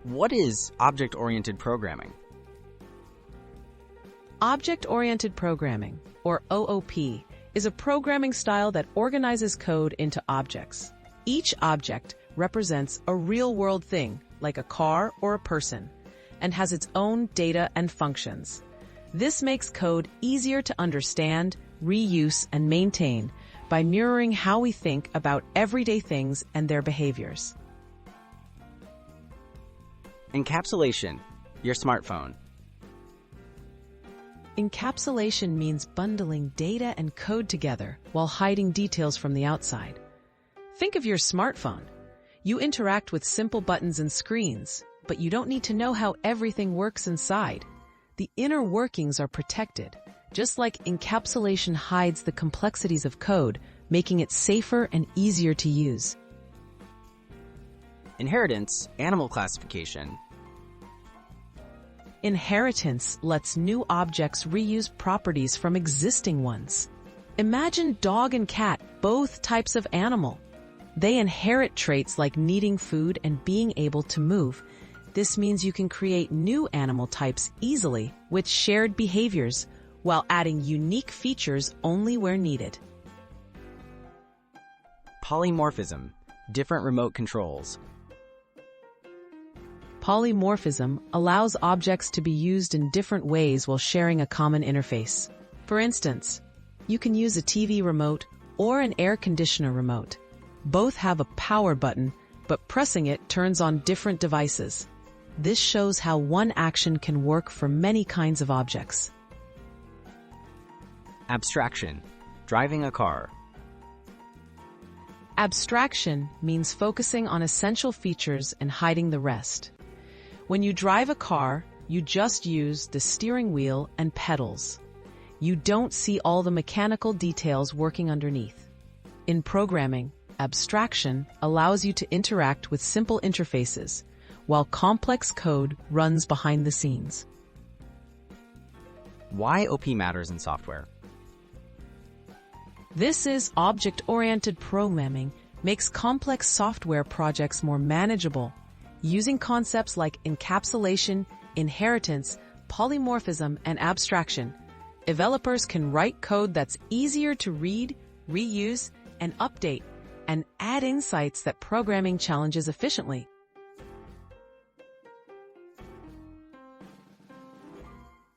What is object-oriented programming? Object-oriented programming, or OOP, is a programming style that organizes code into objects. Each object represents a real-world thing, like a car or a person, and has its own data and functions. This makes code easier to understand, reuse, and maintain by mirroring how we think about everyday things and their behaviors. Encapsulation, your smartphone. Encapsulation means bundling data and code together while hiding details from the outside. Think of your smartphone. You interact with simple buttons and screens, but you don't need to know how everything works inside. The inner workings are protected, just like encapsulation hides the complexities of code, making it safer and easier to use. Inheritance, animal classification. Inheritance lets new objects reuse properties from existing ones. Imagine dog and cat, both types of animal. They inherit traits like needing food and being able to move. This means you can create new animal types easily with shared behaviors, while adding unique features only where needed. Polymorphism, different remote controls. Polymorphism allows objects to be used in different ways while sharing a common interface. For instance, you can use a TV remote or an air conditioner remote. Both have a power button, but pressing it turns on different devices. This shows how one action can work for many kinds of objects. Abstraction, driving a car. Abstraction means focusing on essential features and hiding the rest. When you drive a car, you just use the steering wheel and pedals. You don't see all the mechanical details working underneath. In programming, abstraction allows you to interact with simple interfaces, while complex code runs behind the scenes. Why OP matters in software. This is object-oriented programming makes complex software projects more manageable. Using concepts like encapsulation, inheritance, polymorphism, and abstraction, developers can write code that's easier to read, reuse, and update, and add insights that programming challenges efficiently.